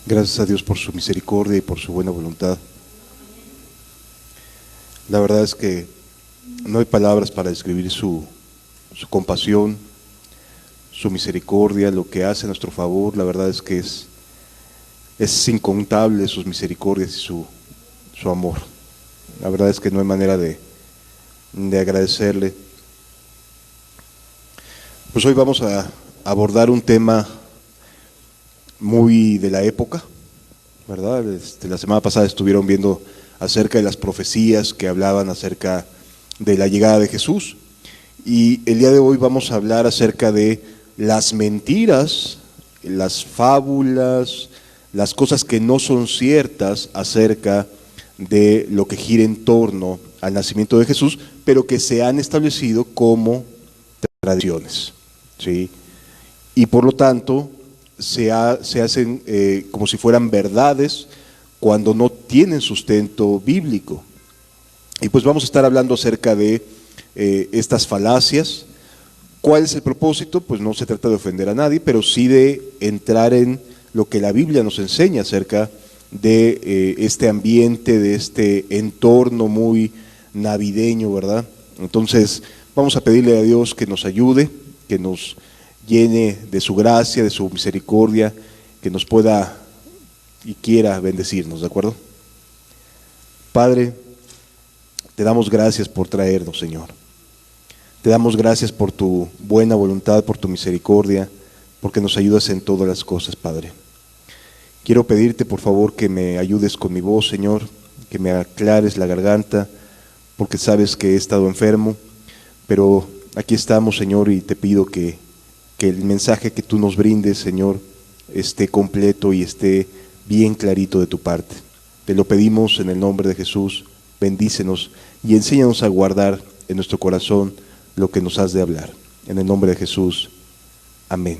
Gracias a Dios por su misericordia y por su buena voluntad. La verdad es que no hay palabras para describir su compasión, su misericordia, lo que hace a nuestro favor. La verdad es que es incontable sus misericordias y su amor. La verdad es que no hay manera de agradecerle. Pues hoy vamos a abordar un tema muy de la época, ¿verdad? La semana pasada estuvieron viendo acerca de las profecías que hablaban acerca de la llegada de Jesús, y el día de hoy vamos a hablar acerca de las mentiras, las fábulas, las cosas que no son ciertas acerca de lo que gira en torno al nacimiento de Jesús, pero que se han establecido como tradiciones, ¿sí? Y por lo tanto se hacen como si fueran verdades cuando no tienen sustento bíblico. Y pues vamos a estar hablando acerca de estas falacias. ¿Cuál es el propósito? Pues no se trata de ofender a nadie, pero sí de entrar en lo que la Biblia nos enseña acerca de este ambiente, de este entorno muy navideño, ¿verdad? Entonces vamos a pedirle a Dios que nos ayude, que nos llene de su gracia, de su misericordia, que nos pueda y quiera bendecirnos, ¿de acuerdo? Padre, te damos gracias por traernos, Señor. Te damos gracias por tu buena voluntad, por tu misericordia, porque nos ayudas en todas las cosas, Padre. Quiero pedirte, por favor, que me ayudes con mi voz, Señor, que me aclares la garganta, porque sabes que he estado enfermo, pero aquí estamos, Señor, y te pido que el mensaje que tú nos brindes, Señor, esté completo y esté bien clarito de tu parte. Te lo pedimos en el nombre de Jesús. Bendícenos y enséñanos a guardar en nuestro corazón lo que nos has de hablar. En el nombre de Jesús. Amén.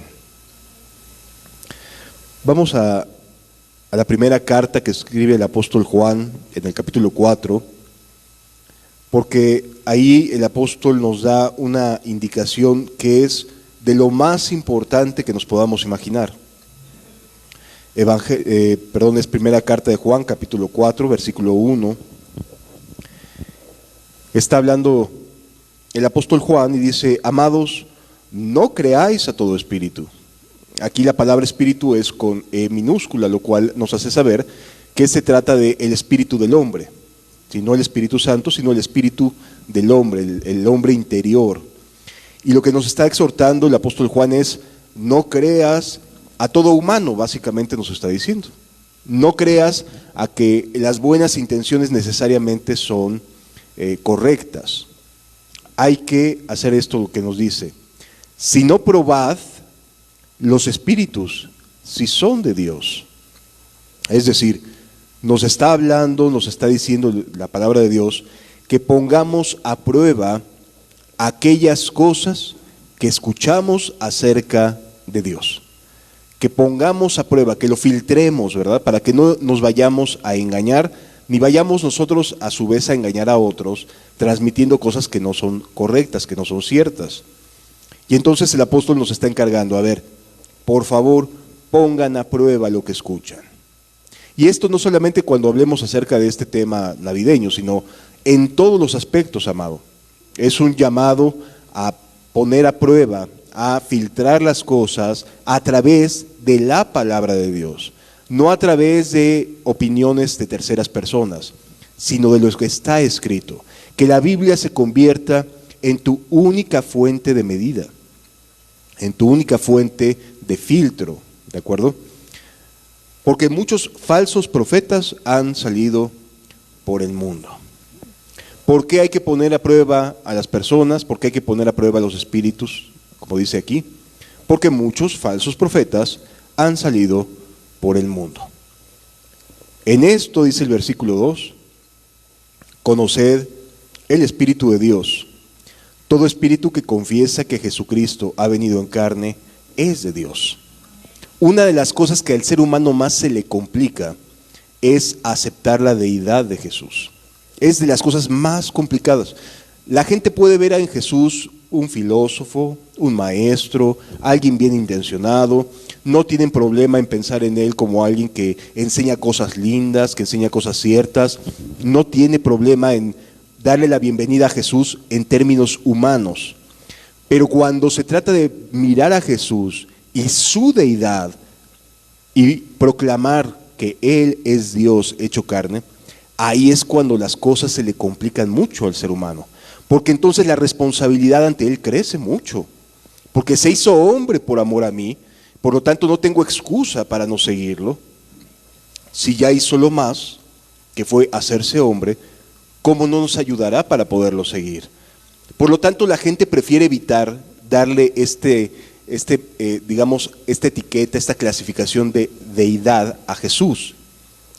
Vamos a la primera carta que escribe el apóstol Juan en el capítulo 4, porque ahí el apóstol nos da una indicación que es de lo más importante que nos podamos imaginar. Es primera carta de Juan, capítulo 4, versículo 1. Está hablando el apóstol Juan y dice: amados, no creáis a todo espíritu. Aquí la palabra espíritu es con E minúscula, lo cual nos hace saber que se trata del espíritu del hombre, no el Espíritu Santo, sino el espíritu del hombre, el hombre interior. Y lo que nos está exhortando el apóstol Juan es: no creas a todo humano, básicamente nos está diciendo. No creas a que las buenas intenciones necesariamente son correctas. Hay que hacer esto que nos dice: si no probad los espíritus, si son de Dios. Es decir, nos está hablando, nos está diciendo la palabra de Dios que pongamos a prueba aquellas cosas que escuchamos acerca de Dios, que pongamos a prueba, que lo filtremos, ¿verdad? Para que no nos vayamos a engañar, ni vayamos nosotros a su vez a engañar a otros, transmitiendo cosas que no son correctas, que no son ciertas. Y entonces el apóstol nos está encargando: a ver, por favor, pongan a prueba lo que escuchan. Y esto no solamente cuando hablemos acerca de este tema navideño, sino en todos los aspectos, amado. Es un llamado a poner a prueba, a filtrar las cosas a través de la palabra de Dios, no a través de opiniones de terceras personas, sino de lo que está escrito. Que la Biblia se convierta en tu única fuente de medida, en tu única fuente de filtro, ¿de acuerdo? Porque muchos falsos profetas han salido por el mundo. ¿Por qué hay que poner a prueba a las personas? ¿Por qué hay que poner a prueba a los espíritus? Como dice aquí, porque muchos falsos profetas han salido por el mundo. En esto dice el versículo 2, conoced el Espíritu de Dios. Todo espíritu que confiesa que Jesucristo ha venido en carne es de Dios. Una de las cosas que al ser humano más se le complica es aceptar la deidad de Jesús. Es de las cosas más complicadas. La gente puede ver en Jesús un filósofo, un maestro, alguien bien intencionado. No tienen problema en pensar en él como alguien que enseña cosas lindas, que enseña cosas ciertas. No tiene problema en darle la bienvenida a Jesús en términos humanos. Pero cuando se trata de mirar a Jesús y su deidad y proclamar que Él es Dios hecho carne, ahí es cuando las cosas se le complican mucho al ser humano. Porque entonces la responsabilidad ante Él crece mucho. Porque se hizo hombre por amor a mí, por lo tanto no tengo excusa para no seguirlo. Si ya hizo lo más, que fue hacerse hombre, ¿cómo no nos ayudará para poderlo seguir? Por lo tanto, la gente prefiere evitar darle esta etiqueta, esta clasificación de deidad a Jesús.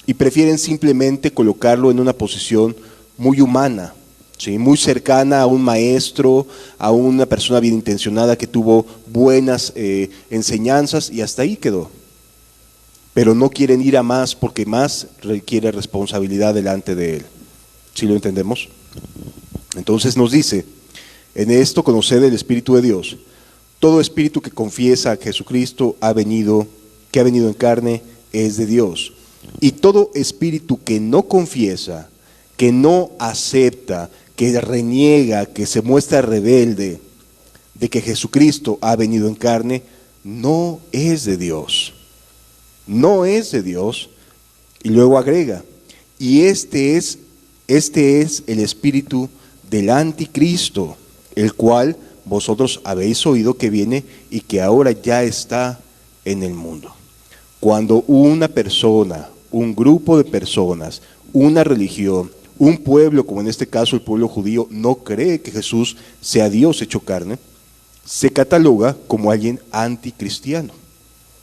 Y prefieren simplemente colocarlo en una posición muy humana, ¿sí? Muy cercana a un maestro, a una persona bien intencionada que tuvo buenas enseñanzas y hasta ahí quedó. Pero no quieren ir a más porque más requiere responsabilidad delante de Él. ¿Sí lo entendemos? Entonces nos dice, en esto conoced el Espíritu de Dios. Todo espíritu que confiesa a Jesucristo que ha venido en carne, es de Dios. Y todo espíritu que no confiesa, que no acepta, que reniega, que se muestra rebelde de que Jesucristo ha venido en carne, no es de Dios. No es de Dios. Y luego agrega, y este es el espíritu del anticristo, el cual vosotros habéis oído que viene y que ahora ya está en el mundo. Cuando una persona, un grupo de personas, una religión, un pueblo, como en este caso el pueblo judío, no cree que Jesús sea Dios hecho carne, se cataloga como alguien anticristiano,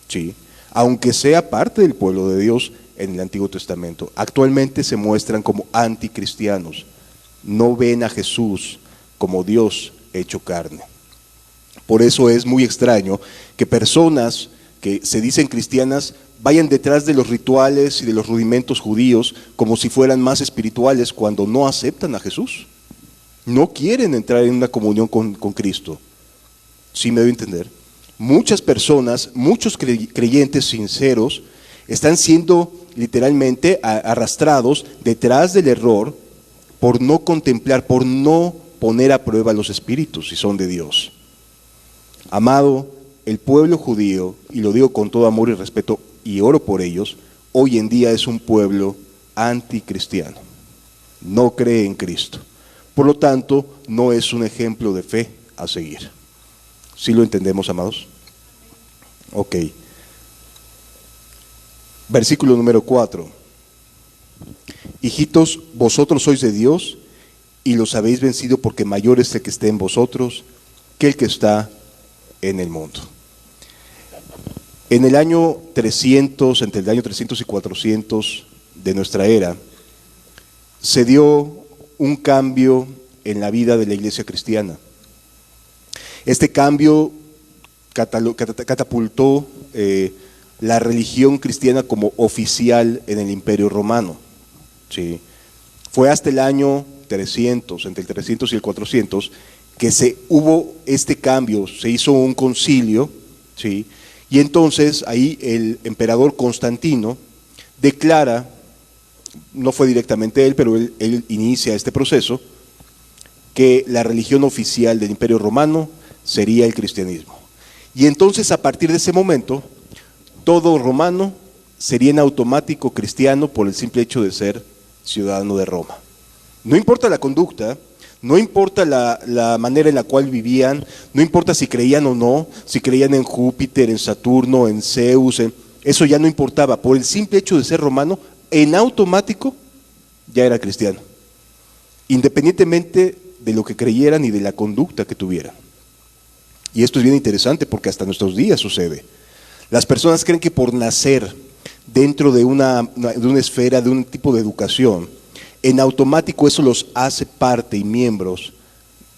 ¿sí? Aunque sea parte del pueblo de Dios en el Antiguo Testamento. Actualmente se muestran como anticristianos, no ven a Jesús como Dios hecho carne. Por eso es muy extraño que personas que se dicen cristianas vayan detrás de los rituales y de los rudimentos judíos como si fueran más espirituales cuando no aceptan a Jesús. No quieren entrar en una comunión con Cristo. ¿Sí me doy a entender? Muchas personas, muchos creyentes sinceros están siendo literalmente arrastrados detrás del error por no contemplar, por no poner a prueba los espíritus si son de Dios. Amado, el pueblo judío, y lo digo con todo amor y respeto y oro por ellos, hoy en día es un pueblo anticristiano. No cree en Cristo. Por lo tanto, no es un ejemplo de fe a seguir. ¿Sí lo entendemos, amados? Ok. Versículo número 4. Hijitos, vosotros sois de Dios y los habéis vencido porque mayor es el que esté en vosotros que el que está en el mundo. En el año 300, entre el año 300 y 400 de nuestra era, se dio un cambio en la vida de la iglesia cristiana. Este cambio catapultó la religión cristiana como oficial en el Imperio Romano. ¿Sí? Fue hasta el año 300, entre el 300 y el 400, que hubo este cambio, se hizo un concilio, ¿sí? Y entonces ahí el emperador Constantino declara, no fue directamente él, pero él inicia este proceso, que la religión oficial del Imperio Romano sería el cristianismo. Y entonces a partir de ese momento, todo romano sería en automático cristiano por el simple hecho de ser ciudadano de Roma. No importa la conducta, no importa la manera en la cual vivían, no importa si creían o no, si creían en Júpiter, en Saturno, en Zeus, eso ya no importaba. Por el simple hecho de ser romano, en automático ya era cristiano, independientemente de lo que creyeran y de la conducta que tuvieran. Y esto es bien interesante porque hasta nuestros días sucede. Las personas creen que por nacer dentro de una esfera, de un tipo de educación, en automático eso los hace parte y miembros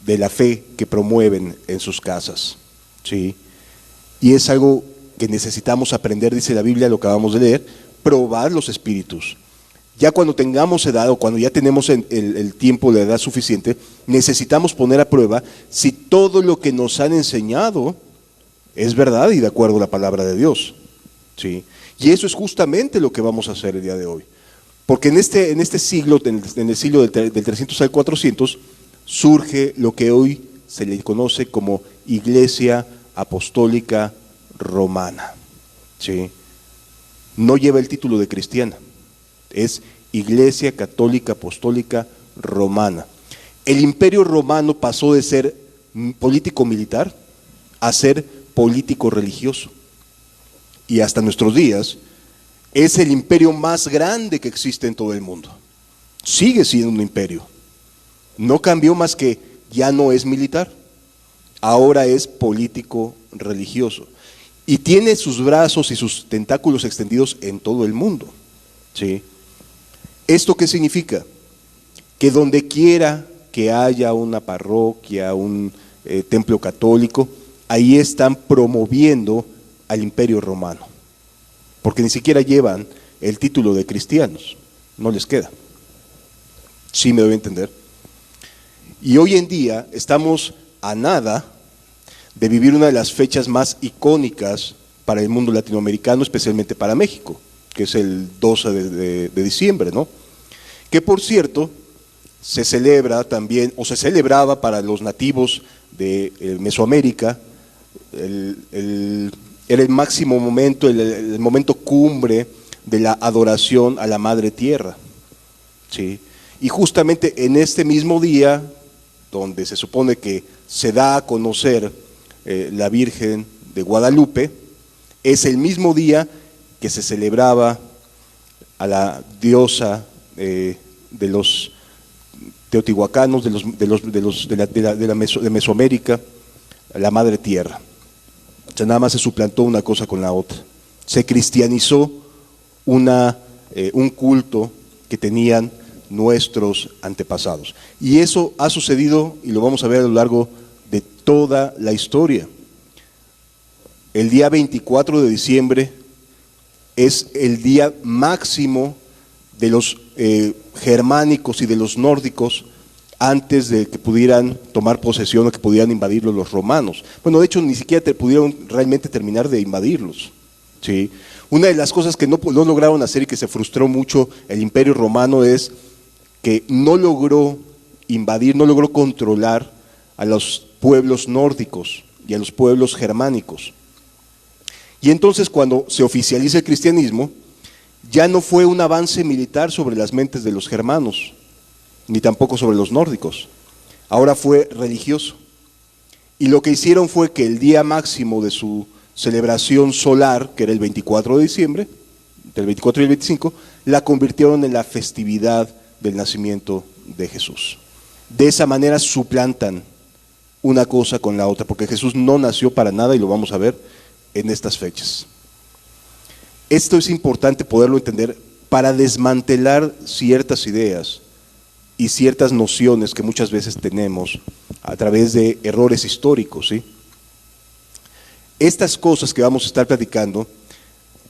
de la fe que promueven en sus casas, ¿sí? Y es algo que necesitamos aprender, dice la Biblia, lo acabamos de leer, probar los espíritus. Ya cuando tengamos edad o cuando ya tenemos el tiempo, la edad suficiente, necesitamos poner a prueba si todo lo que nos han enseñado es verdad y de acuerdo a la palabra de Dios. ¿Sí? Y eso es justamente lo que vamos a hacer el día de hoy. Porque en este siglo, en el siglo del 300 al 400, surge lo que hoy se le conoce como Iglesia Apostólica Romana. ¿Sí? No lleva el título de cristiana, es Iglesia Católica Apostólica Romana. El Imperio Romano pasó de ser político-militar a ser político-religioso. Y hasta nuestros días es el imperio más grande que existe en todo el mundo. Sigue siendo un imperio. No cambió más que ya no es militar, ahora es político-religioso. Y tiene sus brazos y sus tentáculos extendidos en todo el mundo. ¿Sí? ¿Esto qué significa? Que donde quiera que haya una parroquia, un templo católico, ahí están promoviendo al Imperio Romano, porque ni siquiera llevan el título de cristianos, no les queda. Sí me doy a entender. Y hoy en día estamos a nada de vivir una de las fechas más icónicas para el mundo latinoamericano, especialmente para México, que es el 12 de diciembre, ¿no? Que por cierto, se celebra también, o se celebraba para los nativos de Mesoamérica, era el máximo momento, el momento cumbre de la adoración a la Madre Tierra. ¿Sí? Y justamente en este mismo día, donde se supone que se da a conocer la Virgen de Guadalupe, es el mismo día que se celebraba a la diosa de los teotihuacanos, de Mesoamérica, la Madre Tierra. O sea, nada más se suplantó una cosa con la otra. Se cristianizó un culto que tenían nuestros antepasados. Y eso ha sucedido, y lo vamos a ver a lo largo de toda la historia. El día 24 de diciembre es el día máximo de los germánicos y de los nórdicos antes de que pudieran tomar posesión o que pudieran invadirlos los romanos. Bueno, de hecho, ni siquiera pudieron realmente terminar de invadirlos. ¿Sí? Una de las cosas que no lograron hacer y que se frustró mucho el Imperio Romano es que no logró invadir, no logró controlar a los pueblos nórdicos y a los pueblos germánicos. Y entonces, cuando se oficializa el cristianismo, ya no fue un avance militar sobre las mentes de los germanos, ni tampoco sobre los nórdicos. Ahora fue religioso. Y lo que hicieron fue que el día máximo de su celebración solar, que era el 24 de diciembre, del 24 y el 25, la convirtieron en la festividad del nacimiento de Jesús. De esa manera suplantan una cosa con la otra, porque Jesús no nació para nada, y lo vamos a ver en estas fechas. Esto es importante poderlo entender para desmantelar ciertas ideas y ciertas nociones que muchas veces tenemos a través de errores históricos, ¿sí? Estas cosas que vamos a estar platicando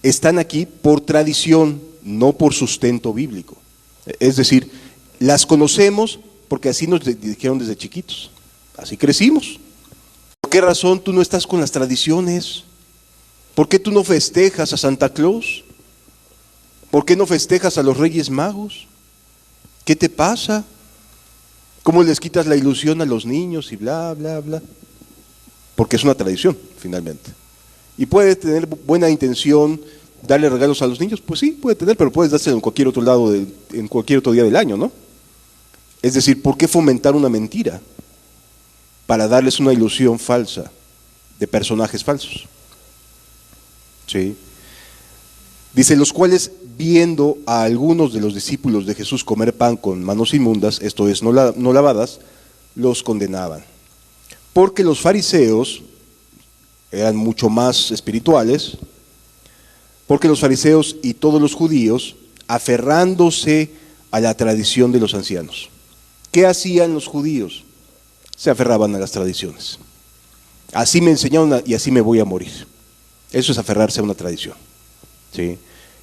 están aquí por tradición, no por sustento bíblico. Es decir, las conocemos porque así nos dijeron desde chiquitos, así crecimos. ¿Por qué razón tú no estás con las tradiciones? ¿Por qué tú no festejas a Santa Claus? ¿Por qué no festejas a los Reyes Magos? ¿Qué te pasa? ¿Cómo les quitas la ilusión a los niños y bla, bla, bla? Porque es una tradición, finalmente. Y puede tener buena intención darle regalos a los niños, pues sí, puede tener, pero puedes dárselo en cualquier otro lado, en cualquier otro día del año, ¿no? Es decir, ¿por qué fomentar una mentira para darles una ilusión falsa de personajes falsos? ¿Sí? Dice, los cuales viendo a algunos de los discípulos de Jesús comer pan con manos inmundas, esto es, no lavadas, los condenaban. Porque los fariseos eran mucho más espirituales, porque los fariseos y todos los judíos, aferrándose a la tradición de los ancianos. ¿Qué hacían los judíos? Se aferraban a las tradiciones. Así me enseñaron y así me voy a morir. Eso es aferrarse a una tradición. ¿Sí?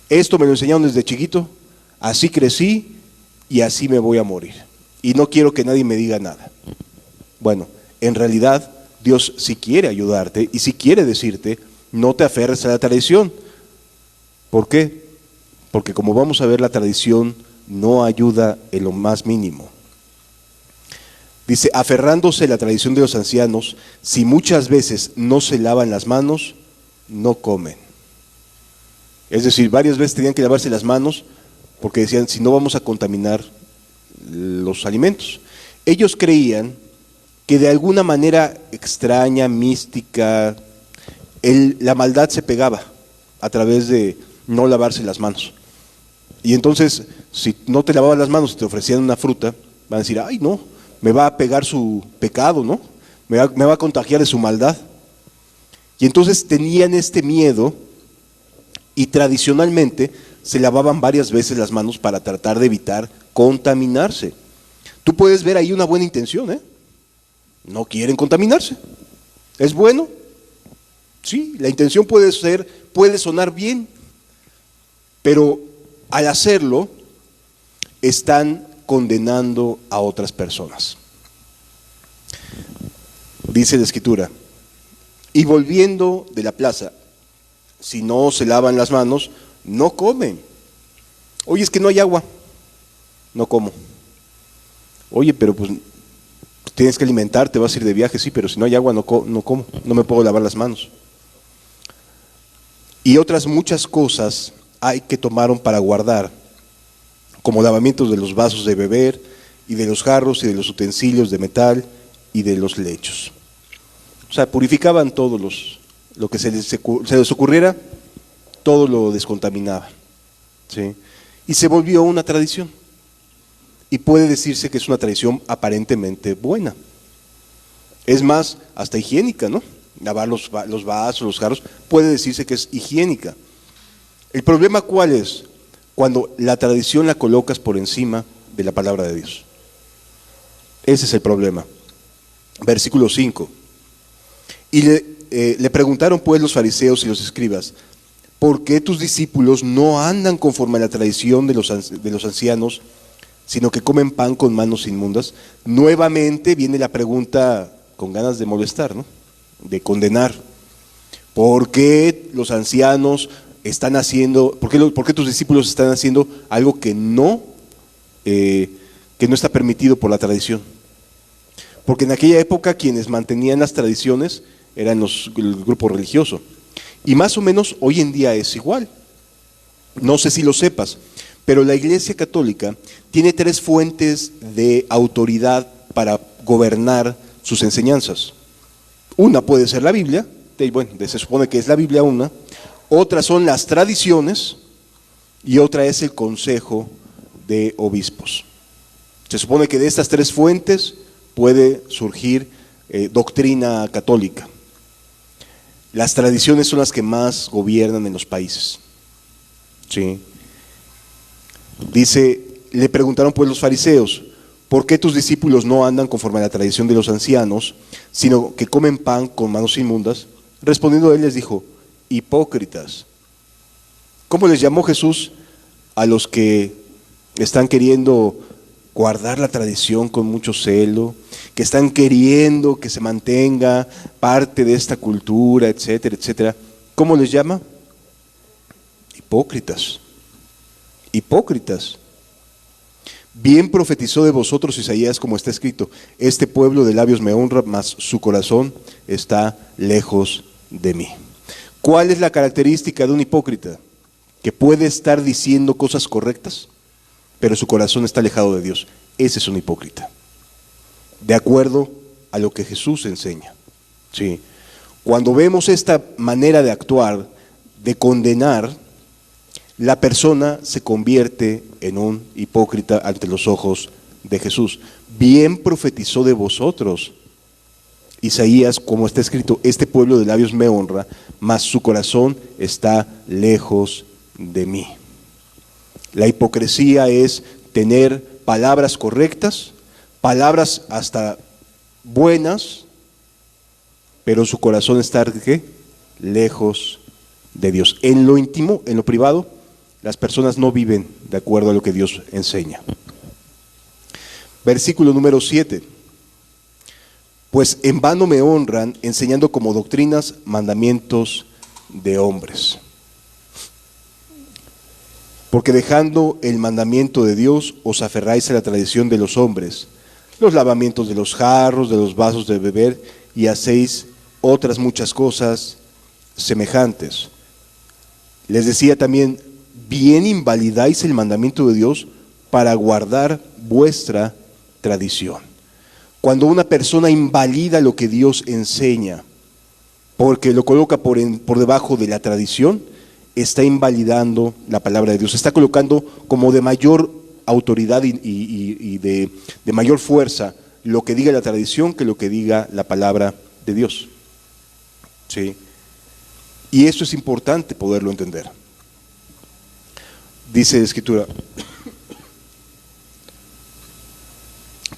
Esto me lo enseñaron desde chiquito, Así crecí y así me voy a morir. Y no quiero que nadie me diga nada. Bueno, en realidad Dios sí quiere ayudarte y sí quiere decirte, no te aferres a la tradición. ¿Por qué? Porque como vamos a ver, la tradición no ayuda en lo más mínimo. Dice, aferrándose a la tradición de los ancianos, si muchas veces no se lavan las manos, no comen. Es decir, varias veces tenían que lavarse las manos porque decían, si no vamos a contaminar los alimentos. Ellos creían que de alguna manera extraña, mística, la maldad se pegaba a través de no lavarse las manos. Y entonces, si no te lavabas las manos y te ofrecían una fruta, van a decir, ay no, me va a pegar su pecado, ¿no? Me va a contagiar de su maldad. Y entonces tenían este miedo y tradicionalmente se lavaban varias veces las manos para tratar de evitar contaminarse. Tú puedes ver ahí una buena intención, ¿eh? No quieren contaminarse. ¿Es bueno? Sí, la intención puede sonar bien, pero al hacerlo están condenando a otras personas. Dice la Escritura, y volviendo de la plaza, si no se lavan las manos, no comen. Oye, es que no hay agua, no como. Oye, pero pues tienes que alimentarte, vas a ir de viaje, sí, pero si no hay agua no como, no me puedo lavar las manos. Y otras muchas cosas hay que tomaron para guardar, como lavamientos de los vasos de beber, y de los jarros, y de los utensilios de metal, y de los lechos. O sea, purificaban todo lo que se les ocurriera, todo lo descontaminaban, ¿sí? Y se volvió una tradición. Y puede decirse que es una tradición aparentemente buena. Es más, hasta higiénica, ¿no? Lavar los vasos, los jarros, puede decirse que es higiénica. El problema, ¿cuál es? Cuando la tradición la colocas por encima de la palabra de Dios. Ese es el problema. Versículo 5. Y le preguntaron pues los fariseos y los escribas, ¿por qué tus discípulos no andan conforme a la tradición de los ancianos, sino que comen pan con manos inmundas? Nuevamente viene la pregunta con ganas de molestar, ¿no? De condenar. ¿Por qué los ancianos están haciendo, por qué tus discípulos están haciendo algo que no está permitido por la tradición? Porque en aquella época quienes mantenían las tradiciones eran el grupo religioso. Y más o menos hoy en día es igual. No sé si lo sepas, pero la Iglesia Católica tiene 3 fuentes de autoridad para gobernar sus enseñanzas. Una puede ser la Biblia, se supone que es la Biblia una. Otra son las tradiciones y otra es el Consejo de Obispos. Se supone que de estas 3 fuentes puede surgir doctrina católica. Las tradiciones son las que más gobiernan en los países. ¿Sí? Dice, le preguntaron pues los fariseos, ¿por qué tus discípulos no andan conforme a la tradición de los ancianos, sino que comen pan con manos inmundas? Respondiendo él les dijo, hipócritas. ¿Cómo les llamó Jesús a los que están queriendo guardar la tradición con mucho celo, que están queriendo que se mantenga parte de esta cultura, etcétera, etcétera? ¿Cómo les llama? Hipócritas. Hipócritas. Bien profetizó de vosotros Isaías, como está escrito, este pueblo de labios me honra, mas su corazón está lejos de mí. ¿Cuál es la característica de un hipócrita? Que puede estar diciendo cosas correctas, pero su corazón está alejado de Dios. Ese es un hipócrita, de acuerdo a lo que Jesús enseña. ¿Sí? Cuando vemos esta manera de actuar, de condenar, la persona se convierte en un hipócrita ante los ojos de Jesús. Bien profetizó de vosotros Isaías, como está escrito, este pueblo de labios me honra, mas su corazón está lejos de mí. La hipocresía es tener palabras correctas, palabras hasta buenas, pero su corazón está, ¿qué? Lejos de Dios. En lo íntimo, en lo privado, Las personas no viven de acuerdo a lo que Dios enseña. Versículo número 7. Pues en vano me honran, enseñando como doctrinas mandamientos de hombres. Porque dejando el mandamiento de Dios, os aferráis a la tradición de los hombres, los lavamientos de los jarros, de los vasos de beber, y hacéis otras muchas cosas semejantes. Les decía también, bien invalidáis el mandamiento de Dios para guardar vuestra tradición. Cuando una persona invalida lo que Dios enseña, porque lo coloca por debajo de la tradición, está invalidando la palabra de Dios, está colocando como de mayor autoridad y de mayor fuerza lo que diga la tradición que lo que diga la palabra de Dios. ¿Sí? Y eso es importante poderlo entender. Dice la Escritura,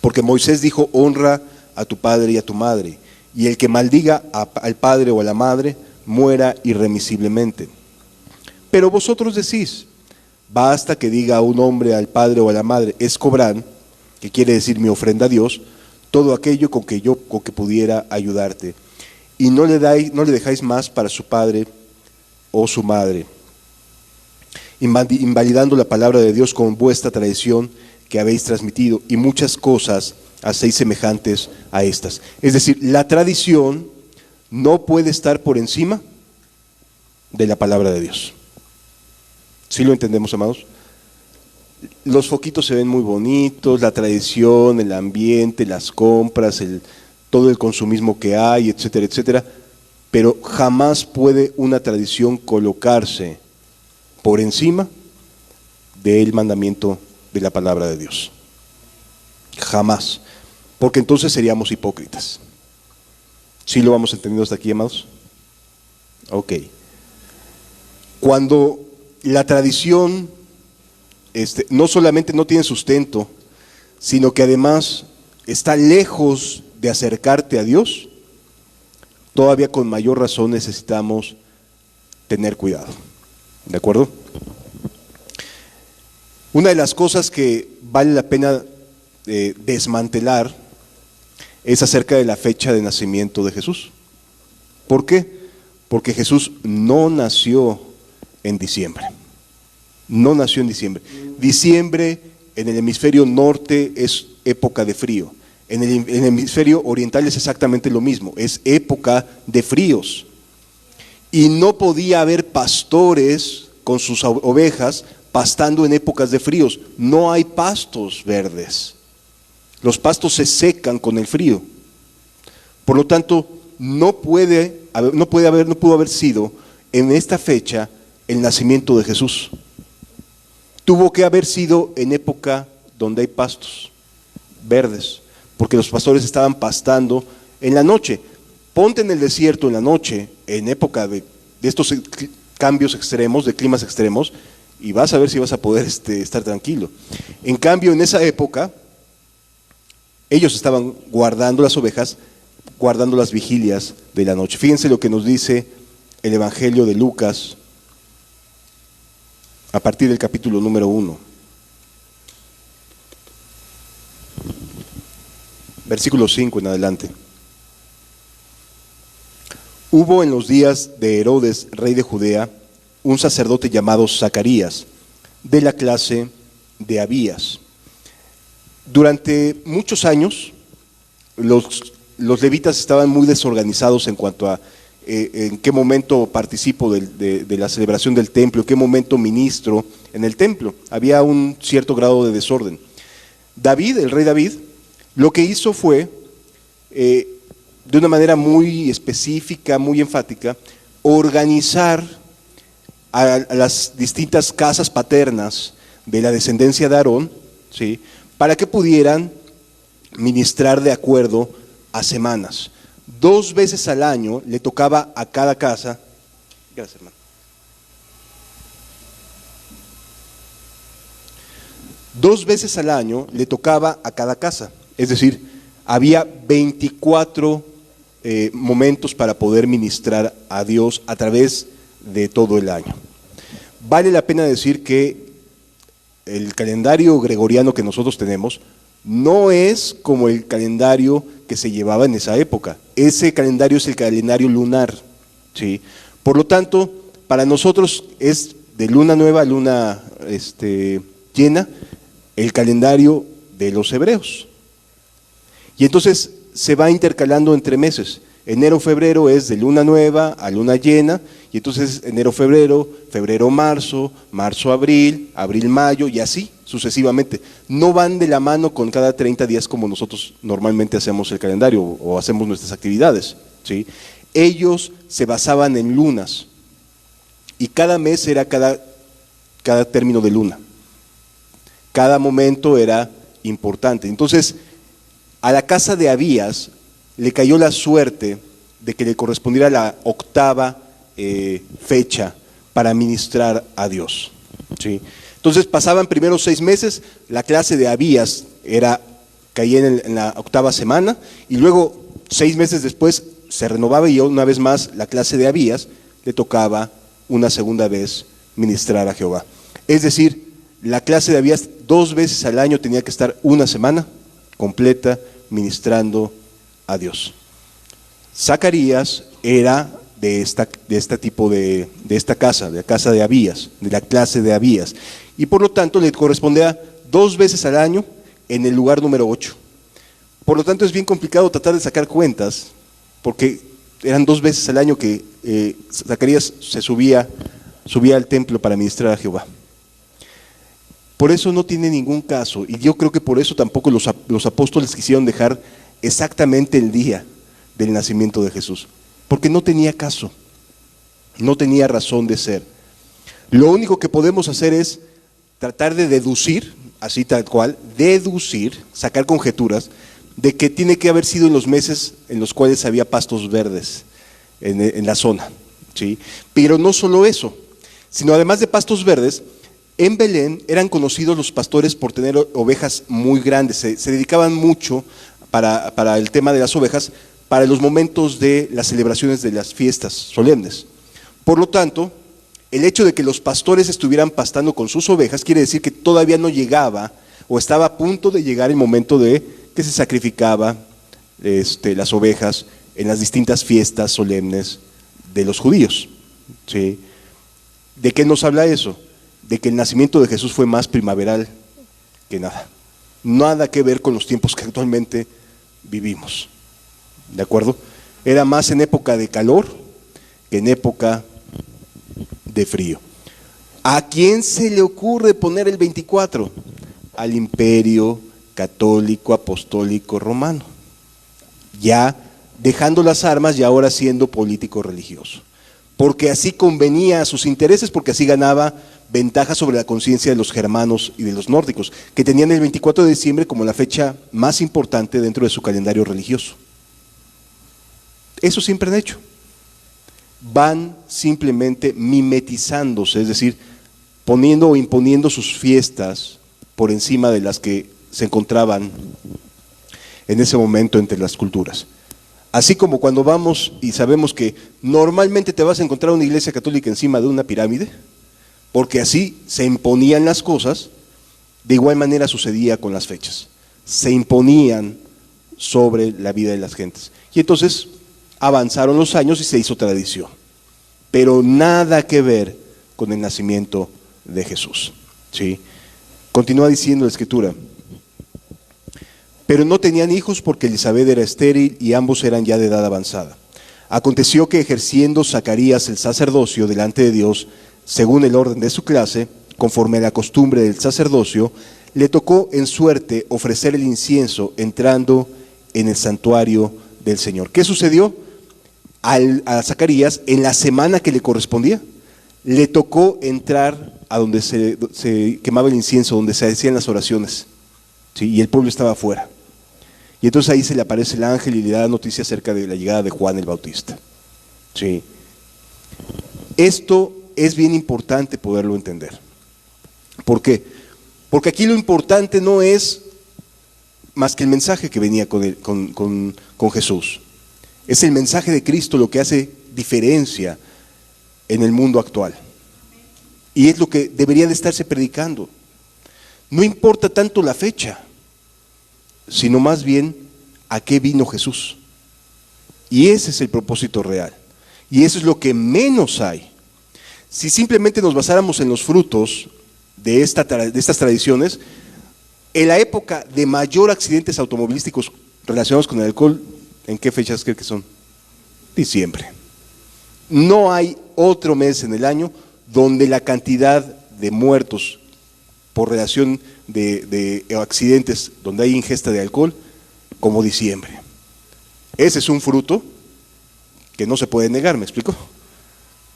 porque Moisés dijo, honra a tu padre y a tu madre, y el que maldiga al padre o a la madre, muera irremisiblemente. Pero vosotros decís, basta que diga a un hombre al padre o a la madre, escobrán, que quiere decir mi ofrenda a Dios, todo aquello con que pudiera ayudarte. Y no le dejáis más para su padre o su madre, invalidando la palabra de Dios con vuestra tradición que habéis transmitido, y muchas cosas hacéis semejantes a estas. Es decir, la tradición no puede estar por encima de la palabra de Dios. ¿Sí lo entendemos, amados? Los foquitos se ven muy bonitos, la tradición, el ambiente, las compras, todo el consumismo que hay, etcétera, etcétera, pero jamás puede una tradición colocarse por encima del mandamiento de la palabra de Dios. Jamás. Porque entonces seríamos hipócritas. ¿Sí lo vamos entendiendo hasta aquí, amados? Ok. Cuando la tradición no solamente no tiene sustento, sino que además está lejos de acercarte a Dios, todavía con mayor razón necesitamos tener cuidado. ¿De acuerdo? Una de las cosas que vale la pena desmantelar es acerca de la fecha de nacimiento de Jesús. ¿Por qué? Porque Jesús no nació en diciembre. No nació en diciembre. Diciembre en el hemisferio norte es época de frío. En el hemisferio oriental es exactamente lo mismo, es época de fríos. Y no podía haber pastores con sus ovejas pastando en épocas de fríos. No hay pastos verdes. Los pastos se secan con el frío. Por lo tanto, no pudo haber sido en esta fecha el nacimiento de Jesús. Tuvo que haber sido en época donde hay pastos verdes, porque los pastores estaban pastando en la noche. Ponte en el desierto en la noche, en época de estos cambios extremos, de climas extremos, y vas a ver si vas a poder estar tranquilo. En cambio, en esa época, ellos estaban guardando las ovejas, guardando las vigilias de la noche. Fíjense lo que nos dice el Evangelio de Lucas, a partir del capítulo número 1. Versículo 5 en adelante. Hubo en los días de Herodes, rey de Judea, un sacerdote llamado Zacarías, de la clase de Abías. Durante muchos años, los levitas estaban muy desorganizados en cuanto a en qué momento participo de la celebración del templo, en qué momento ministro en el templo. Había un cierto grado de desorden. David, el rey David, lo que hizo fue, de una manera muy específica, muy enfática, organizar a las distintas casas paternas de la descendencia de Aarón, ¿sí?, para que pudieran ministrar de acuerdo a semanas. 2 veces al año le tocaba a cada casa. Gracias, hermano. 2 veces al año le tocaba a cada casa. Es decir, había 24 momentos para poder ministrar a Dios a través de todo el año. Vale la pena decir que el calendario gregoriano que nosotros tenemos no es como el calendario que se llevaba en esa época. Ese calendario es el calendario lunar, ¿sí? Por lo tanto, para nosotros es de luna nueva a luna llena el calendario de los hebreos. Y entonces se va intercalando entre meses. Enero, febrero es de luna nueva a luna llena, y entonces enero, febrero, febrero, marzo, marzo, abril, abril, mayo, y así sucesivamente. No van de la mano con cada 30 días como nosotros normalmente hacemos el calendario o hacemos nuestras actividades, ¿sí? Ellos se basaban en lunas, y cada mes era cada término de luna. Cada momento era importante. Entonces, a la casa de Abías le cayó la suerte de que le correspondiera la octava fecha para ministrar a Dios, ¿sí? Entonces pasaban primero 6 meses, la clase de Abías caía en la octava semana, y luego 6 meses después se renovaba, y una vez más la clase de Abías le tocaba una segunda vez ministrar a Jehová. Es decir, la clase de Abías 2 veces al año tenía que estar una semana completa ministrando a Dios. Zacarías era de esta casa, de la casa de Abías, de la clase de Abías, y por lo tanto le correspondía 2 veces al año en el lugar número 8. Por lo tanto es bien complicado tratar de sacar cuentas, porque eran 2 veces al año que Zacarías se subía al templo para ministrar a Jehová. Por eso no tiene ningún caso, y yo creo que por eso tampoco los apóstoles quisieron dejar exactamente el día del nacimiento de Jesús, porque no tenía caso, no tenía razón de ser. Lo único que podemos hacer es tratar de deducir, así tal cual, sacar conjeturas de que tiene que haber sido en los meses en los cuales había pastos verdes en la zona, ¿sí? Pero no solo eso, sino además de pastos verdes, en Belén eran conocidos los pastores por tener ovejas muy grandes, se dedicaban mucho para el tema de las ovejas, para los momentos de las celebraciones de las fiestas solemnes. Por lo tanto, el hecho de que los pastores estuvieran pastando con sus ovejas quiere decir que todavía no llegaba, o estaba a punto de llegar el momento de que se sacrificaba las ovejas en las distintas fiestas solemnes de los judíos, ¿sí? ¿De qué nos habla eso? De que el nacimiento de Jesús fue más primaveral que nada. Nada que ver con los tiempos que actualmente vivimos, ¿de acuerdo? Era más en época de calor que en época de frío. ¿A quién se le ocurre poner el 24? Al Imperio Católico Apostólico Romano, ya dejando las armas y ahora siendo político religioso, porque así convenía a sus intereses, porque así ganaba ventaja sobre la conciencia de los germanos y de los nórdicos, que tenían el 24 de diciembre como la fecha más importante dentro de su calendario religioso. Eso siempre han hecho. Van simplemente mimetizándose, es decir, poniendo o imponiendo sus fiestas por encima de las que se encontraban en ese momento entre las culturas. Así como cuando vamos y sabemos que normalmente te vas a encontrar una iglesia católica encima de una pirámide, porque así se imponían las cosas, de igual manera sucedía con las fechas. Se imponían sobre la vida de las gentes. Y entonces avanzaron los años y se hizo tradición. Pero nada que ver con el nacimiento de Jesús, ¿sí? Continúa diciendo la Escritura: pero no tenían hijos porque Elisabet era estéril y ambos eran ya de edad avanzada. Aconteció que ejerciendo Zacarías el sacerdocio delante de Dios, según el orden de su clase, conforme a la costumbre del sacerdocio, le tocó en suerte ofrecer el incienso entrando en el santuario del Señor. ¿Qué sucedió? A Zacarías, en la semana que le correspondía, le tocó entrar a donde se quemaba el incienso, donde se hacían las oraciones, ¿sí? Y el pueblo estaba afuera. Y entonces ahí se le aparece el ángel y le da noticia acerca de la llegada de Juan el Bautista, ¿sí? Esto es bien importante poderlo entender. ¿Por qué? Porque aquí lo importante no es más que el mensaje que venía con Jesús. Es el mensaje de Cristo lo que hace diferencia en el mundo actual. Y es lo que debería de estarse predicando. No importa tanto la fecha, sino más bien a qué vino Jesús. Y ese es el propósito real. Y eso es lo que menos hay. Si simplemente nos basáramos en los frutos de estas tradiciones, en la época de mayor accidentes automovilísticos relacionados con el alcohol, ¿en qué fechas creen que son? Diciembre. No hay otro mes en el año donde la cantidad de muertos por relación de accidentes donde hay ingesta de alcohol como diciembre. Ese es un fruto que no se puede negar, ¿me explico?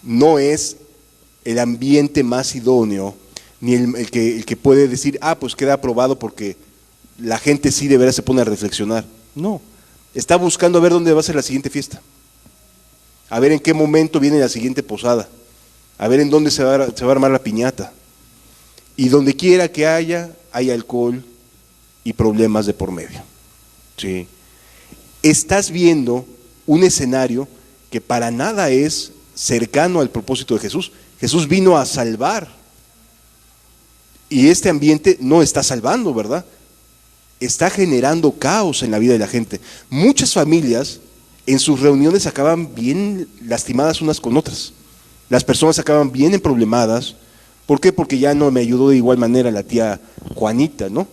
No es el ambiente más idóneo, ni el que puede decir, pues queda aprobado porque la gente sí de veras se pone a reflexionar. No, está buscando a ver dónde va a ser la siguiente fiesta, a ver en qué momento viene la siguiente posada, a ver en dónde se va a armar la piñata. Y donde quiera que haya, hay alcohol y problemas de por medio. ¿Sí? Estás viendo un escenario que para nada es cercano al propósito de Jesús. Jesús vino a salvar. Y este ambiente no está salvando, ¿verdad? Está generando caos en la vida de la gente. Muchas familias en sus reuniones acaban bien lastimadas unas con otras. Las personas acaban bien emproblemadas. ¿Por qué? Porque ya no me ayudó de igual manera la tía Juanita, ¿no?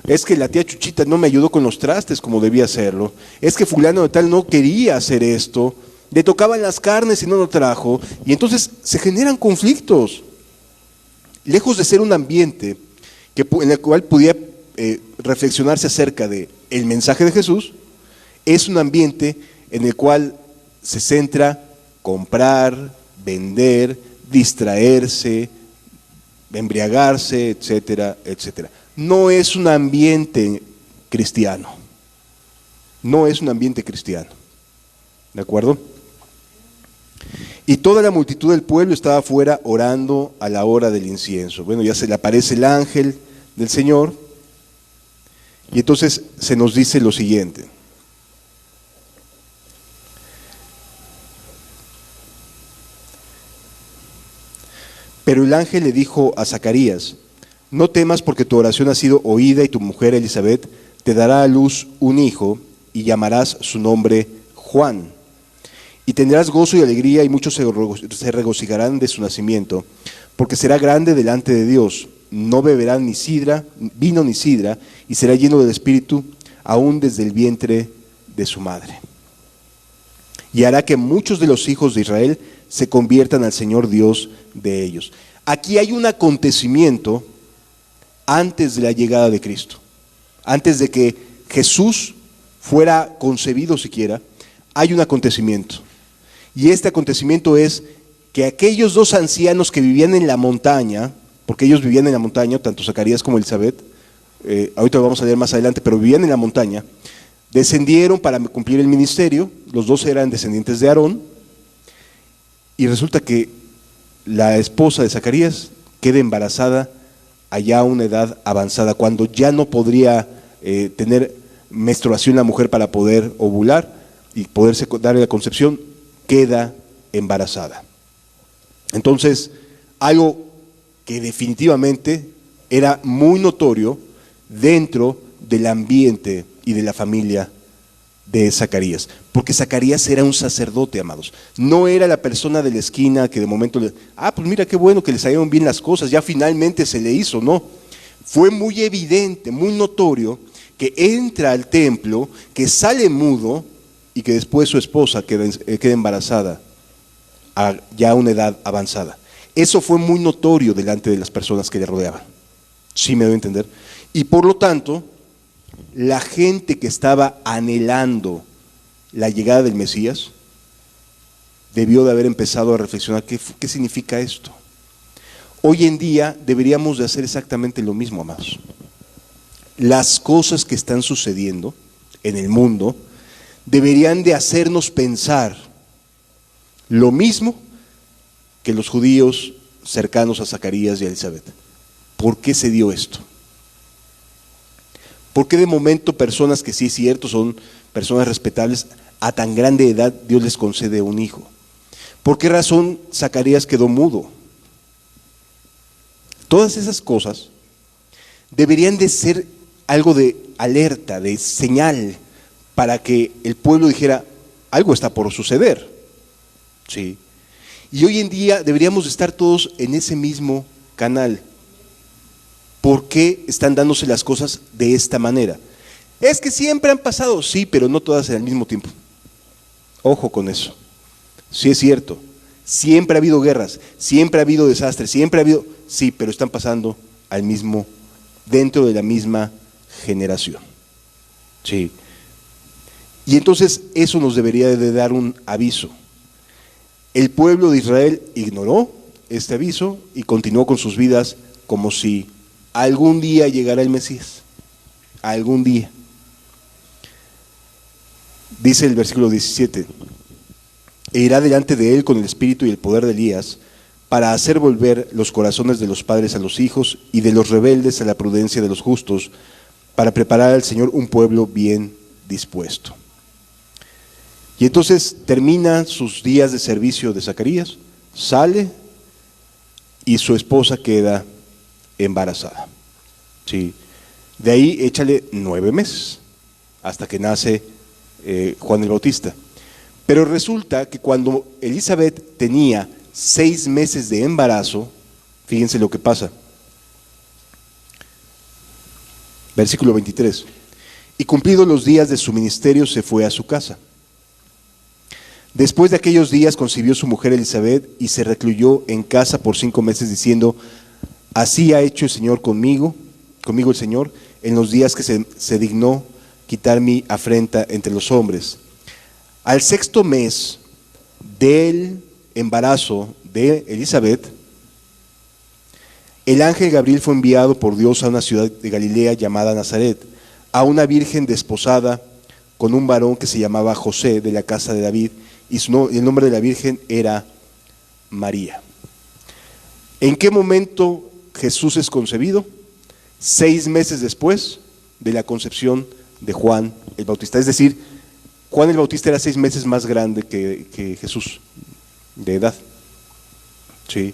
Es que la tía Chuchita no me ayudó con los trastes como debía hacerlo. Es que fulano de tal no quería hacer esto. Le tocaban las carnes y no lo trajo. Y entonces se generan conflictos. Lejos de ser un ambiente en el cual pudiera reflexionarse acerca del mensaje de Jesús, es un ambiente en el cual se centra comprar, vender, distraerse, embriagarse, etcétera, etcétera. No es un ambiente cristiano. No es un ambiente cristiano. ¿De acuerdo? Y toda la multitud del pueblo estaba afuera orando a la hora del incienso. Bueno, ya se le aparece el ángel del Señor. Y entonces se nos dice lo siguiente. Pero el ángel le dijo a Zacarías: no temas, porque tu oración ha sido oída, y tu mujer Elizabeth te dará a luz un hijo y llamarás su nombre Juan. Y tendrás gozo y alegría, y muchos se regocijarán de su nacimiento, porque será grande delante de Dios. No beberá ni vino ni sidra, y será lleno del Espíritu aún desde el vientre de su madre. Y hará que muchos de los hijos de Israel se conviertan al Señor Dios de ellos. Aquí hay un acontecimiento antes de la llegada de Cristo, antes de que Jesús fuera concebido siquiera. Hay un acontecimiento, y este acontecimiento es que aquellos dos ancianos que vivían en la montaña, porque ellos vivían en la montaña, tanto Zacarías como Elizabeth, ahorita lo vamos a leer más adelante, pero vivían en la montaña, descendieron para cumplir el ministerio. Los dos eran descendientes de Aarón, y resulta que la esposa de Zacarías queda embarazada allá a una edad avanzada, cuando ya no podría tener menstruación la mujer para poder ovular y poderse darle la concepción, queda embarazada. Entonces, algo que definitivamente era muy notorio dentro del ambiente y de la familia de Zacarías, porque Zacarías era un sacerdote, amados. No era la persona de la esquina que de momento pues mira qué bueno que le salieron bien las cosas, ya finalmente se le hizo. No, fue muy evidente, muy notorio que entra al templo, que sale mudo y que después su esposa queda embarazada ya a una edad avanzada. Eso fue muy notorio delante de las personas que le rodeaban. ¿Sí me doy a entender? Y por lo tanto, la gente que estaba anhelando la llegada del Mesías debió de haber empezado a reflexionar qué significa esto. Hoy en día deberíamos de hacer exactamente lo mismo, amados. Las cosas que están sucediendo en el mundo deberían de hacernos pensar lo mismo que los judíos cercanos a Zacarías y a Elizabeth. ¿Por qué se dio esto? ¿Por qué de momento personas que sí es cierto son personas respetables, a tan grande edad Dios les concede un hijo? ¿Por qué razón Zacarías quedó mudo? Todas esas cosas deberían de ser algo de alerta, de señal, para que el pueblo dijera, algo está por suceder. ¿Sí? Y hoy en día deberíamos estar todos en ese mismo canal. ¿Por qué están dándose las cosas de esta manera? Es que siempre han pasado, sí, pero no todas al mismo tiempo. Ojo con eso. Sí es cierto, siempre ha habido guerras, siempre ha habido desastres, siempre ha habido, sí, pero están pasando al mismo, dentro de la misma generación. Sí. Y entonces eso nos debería de dar un aviso. El pueblo de Israel ignoró este aviso y continuó con sus vidas como si algún día llegara el Mesías. Algún día. Dice el versículo 17, e irá delante de él con el espíritu y el poder de Elías, para hacer volver los corazones de los padres a los hijos y de los rebeldes a la prudencia de los justos, para preparar al Señor un pueblo bien dispuesto. Y entonces termina sus días de servicio de Zacarías, sale y su esposa queda embarazada. Sí. De ahí échale 9 meses, hasta que nace Juan el Bautista. Pero resulta que cuando Elizabeth tenía 6 meses de embarazo, fíjense lo que pasa. Versículo 23. Y cumplidos los días de su ministerio se fue a su casa. Después de aquellos días concibió su mujer Elizabeth y se recluyó en casa por 5 meses diciendo, así ha hecho el Señor conmigo el Señor, en los días que se dignó quitar mi afrenta entre los hombres. Al 6º mes del embarazo de Elizabeth, el ángel Gabriel fue enviado por Dios a una ciudad de Galilea llamada Nazaret, a una virgen desposada con un varón que se llamaba José, de la casa de David, y el nombre de la virgen era María. ¿En qué momento Jesús es concebido? 6 meses después de la concepción de Juan el Bautista. Es decir, Juan el Bautista era 6 meses más grande que Jesús de edad. ¿Sí?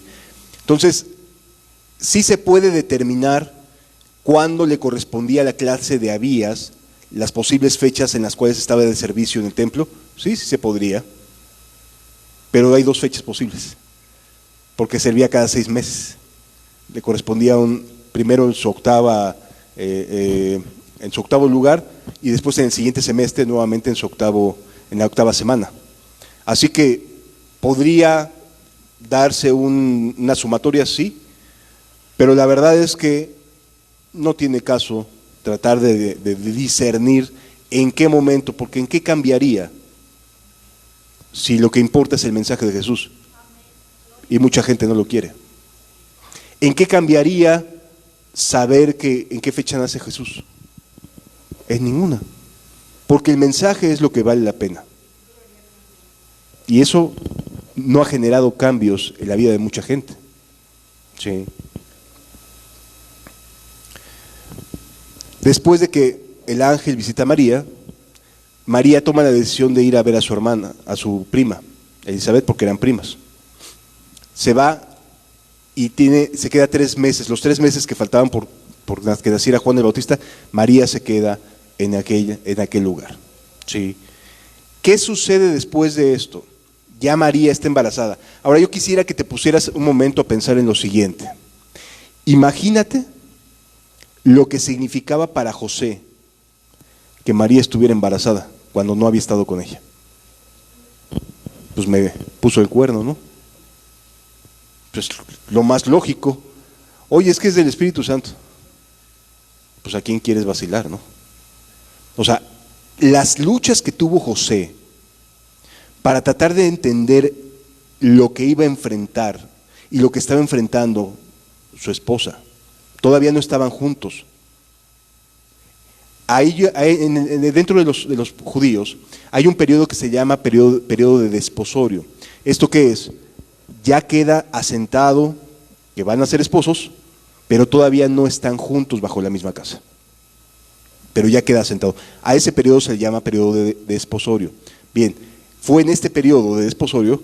Entonces, sí se puede determinar cuándo le correspondía a la clase de Abías las posibles fechas en las cuales estaba de servicio en el templo. Sí se podría, pero hay 2 fechas posibles, porque servía cada 6 meses. Le correspondía primero en su octavo lugar y después en el siguiente semestre nuevamente en la octava semana. Así que podría darse una sumatoria así, pero la verdad es que no tiene caso tratar de discernir en qué momento, porque en qué cambiaría si lo que importa es el mensaje de Jesús y mucha gente no lo quiere. ¿En qué cambiaría saber en qué fecha nace Jesús? En ninguna, porque el mensaje es lo que vale la pena. Y eso no ha generado cambios en la vida de mucha gente. Sí. Después de que el ángel visita a María, María toma la decisión de ir a ver a su hermana, a su prima, Elizabeth, porque eran primas. Se va y se queda 3 meses, los 3 meses que faltaban por que naciera Juan el Bautista, María se queda en aquel lugar. ¿Sí? ¿Qué sucede después de esto? Ya María está embarazada. Ahora yo quisiera que te pusieras un momento a pensar en lo siguiente. Imagínate lo que significaba para José que María estuviera embarazada cuando no había estado con ella. Pues me puso el cuerno, ¿no? Pues lo más lógico. Oye, es que es del Espíritu Santo. Pues a quién quieres vacilar, ¿no? O sea, las luchas que tuvo José para tratar de entender lo que iba a enfrentar y lo que estaba enfrentando su esposa. Todavía no estaban juntos. Dentro de los judíos hay un periodo que se llama periodo de desposorio. ¿Esto qué es? Ya queda asentado que van a ser esposos, pero todavía no están juntos bajo la misma casa. Pero ya queda asentado. A ese periodo se le llama periodo de desposorio. Bien, fue en este periodo de desposorio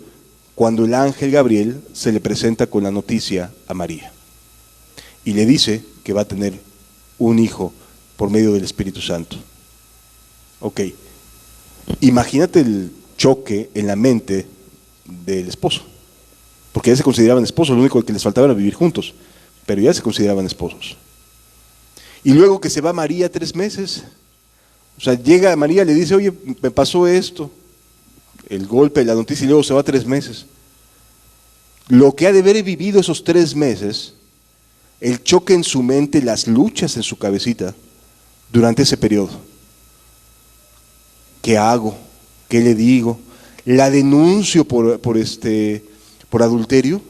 cuando el ángel Gabriel se le presenta con la noticia a María. y le dice que va a tener un hijo por medio del Espíritu Santo. Ok, imagínate el choque en la mente del esposo, porque ya se consideraban esposos, lo único que les faltaba era vivir juntos, pero ya se consideraban esposos. Y luego que se va María 3 meses, o sea, llega María, le dice, oye, me pasó esto, el golpe, la noticia, y luego se va 3 meses. Lo que ha de haber vivido esos 3 meses, el choque en su mente, las luchas en su cabecita durante ese periodo. ¿Qué hago? ¿Qué le digo? ¿La denuncio por adulterio?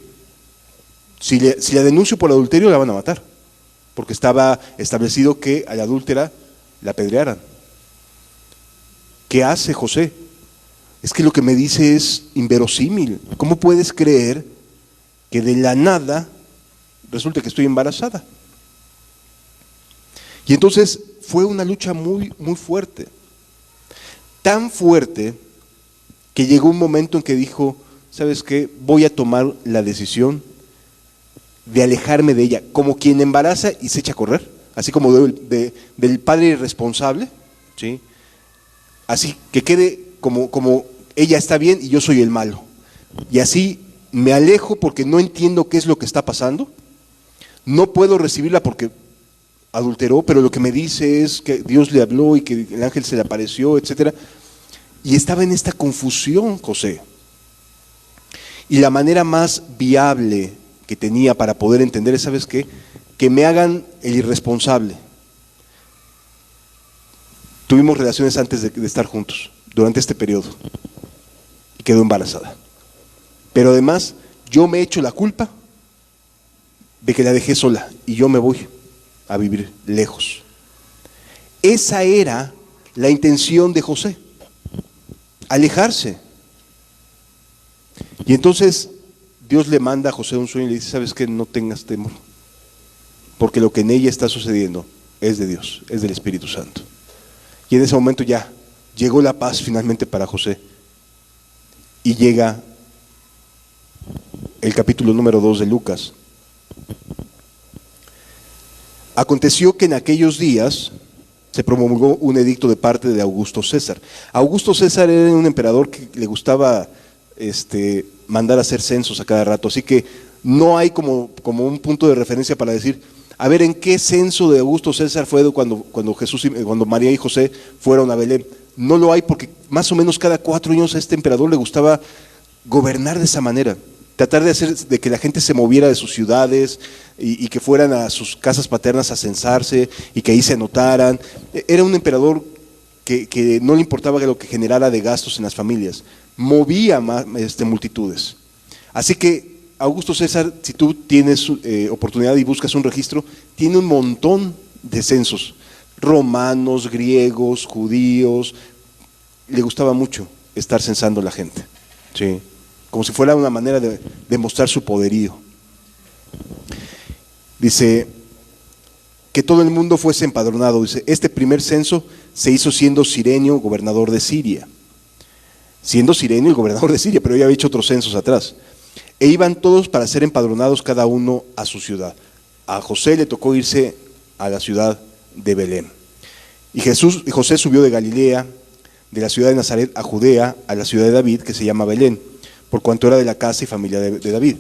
Si la denuncio por adulterio, la van a matar, porque estaba establecido que a la adúltera la apedrearan. ¿Qué hace José? Es que lo que me dice es inverosímil. ¿Cómo puedes creer que de la nada resulta que estoy embarazada? Y entonces fue una lucha muy, muy fuerte. Tan fuerte que llegó un momento en que dijo, ¿sabes qué? Voy a tomar la decisión de alejarme de ella, como quien embaraza y se echa a correr, así como del padre irresponsable, ¿sí? Así que quede como ella está bien y yo soy el malo. Y así me alejo porque no entiendo qué es lo que está pasando, no puedo recibirla porque adulteró, pero lo que me dice es que Dios le habló y que el ángel se le apareció, etcétera. Y estaba en esta confusión José. Y la manera más viable que tenía para poder entender es, ¿sabes qué? Que me hagan el irresponsable. Tuvimos relaciones antes de estar juntos, durante este periodo, y quedó embarazada. Pero además, yo me echo la culpa de que la dejé sola y yo me voy a vivir lejos. Esa era la intención de José, alejarse. Y entonces Dios le manda a José un sueño y le dice, ¿sabes qué? No tengas temor, porque lo que en ella está sucediendo es de Dios, es del Espíritu Santo. Y en ese momento ya llegó la paz finalmente para José. Y llega el capítulo número 2 de Lucas. Aconteció que en aquellos días se promulgó un edicto de parte de Augusto César. Augusto César era un emperador que le gustaba mandar a hacer censos a cada rato, así que no hay como un punto de referencia para decir, a ver, ¿en qué censo de Augusto César fue cuando María y José fueron a Belén? No lo hay, porque más o menos cada 4 años a este emperador le gustaba gobernar de esa manera, tratar de hacer de que la gente se moviera de sus ciudades y que fueran a sus casas paternas a censarse y que ahí se anotaran. Era un emperador que no le importaba lo que generara de gastos en las familias, movía multitudes. Así que Augusto César, si tú tienes oportunidad y buscas un registro, tiene un montón de censos, romanos, griegos, judíos. Le gustaba mucho estar censando a la gente, ¿sí? Como si fuera una manera de demostrar su poderío. Dice que todo el mundo fuese empadronado. Dice, este primer censo se hizo siendo Cirenio gobernador de Siria. Siendo Cirenio el gobernador de Siria, pero ya había hecho otros censos atrás. E iban todos para ser empadronados cada uno a su ciudad. A José le tocó irse a la ciudad de Belén. Y José subió de Galilea, de la ciudad de Nazaret a Judea, a la ciudad de David, que se llama Belén, por cuanto era de la casa y familia de David,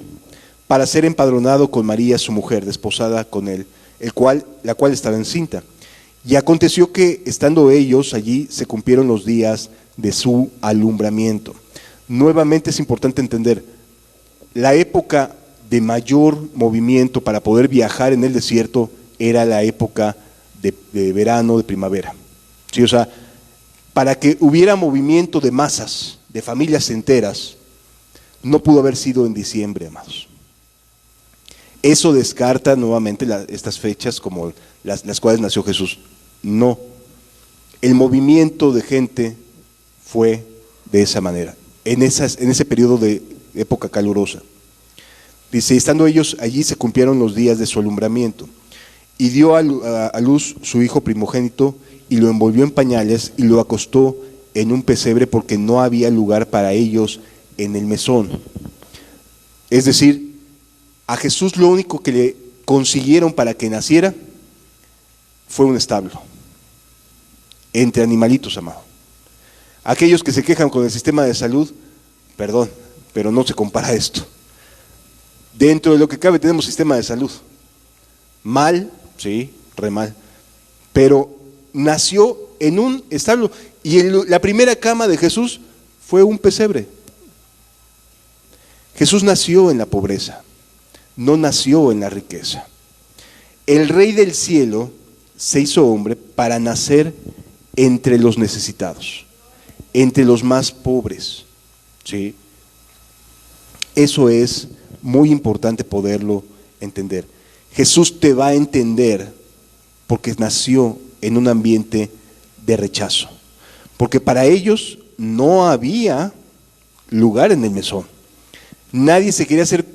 para ser empadronado con María, su mujer, desposada con él, la cual estaba encinta. Y aconteció que, estando ellos allí, se cumplieron los días de su alumbramiento. Nuevamente es importante entender, la época de mayor movimiento para poder viajar en el desierto era la época de verano, de primavera. ¿Sí? O sea, para que hubiera movimiento de masas, de familias enteras, no pudo haber sido en diciembre, amados. Eso descarta nuevamente estas fechas como las cuales nació Jesús. No, el movimiento de gente fue de esa manera, en ese periodo de época calurosa. Dice, estando ellos allí se cumplieron los días de su alumbramiento, y dio a luz su hijo primogénito, y lo envolvió en pañales, y lo acostó en un pesebre, porque no había lugar para ellos en el mesón. Es decir, a Jesús lo único que le consiguieron para que naciera fue un establo, entre animalitos, amado. Aquellos que se quejan con el sistema de salud, perdón, pero no se compara esto. Dentro de lo que cabe tenemos sistema de salud. Mal, sí, re mal. Pero nació en un establo. Y la primera cama de Jesús fue un pesebre. Jesús nació en la pobreza, no nació en la riqueza. El Rey del cielo se hizo hombre para nacer entre los necesitados, entre los más pobres, ¿sí? Eso es muy importante poderlo entender. Jesús te va a entender porque nació en un ambiente de rechazo, porque para ellos no había lugar en el mesón. Nadie se quería hacer,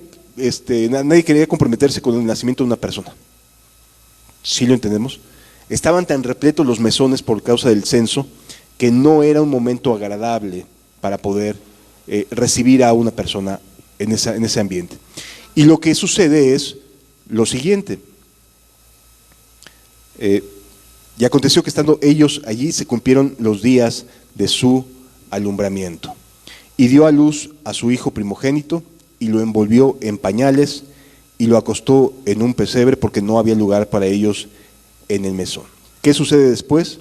nadie quería comprometerse con el nacimiento de una persona. ¿Sí lo entendemos? Estaban tan repletos los mesones por causa del censo que no era un momento agradable para poder recibir a una persona en ese ambiente. Y lo que sucede es lo siguiente. Y aconteció que estando ellos allí se cumplieron los días de su alumbramiento. Y dio a luz a su hijo primogénito y lo envolvió en pañales y lo acostó en un pesebre porque no había lugar para ellos en el mesón. ¿Qué sucede después?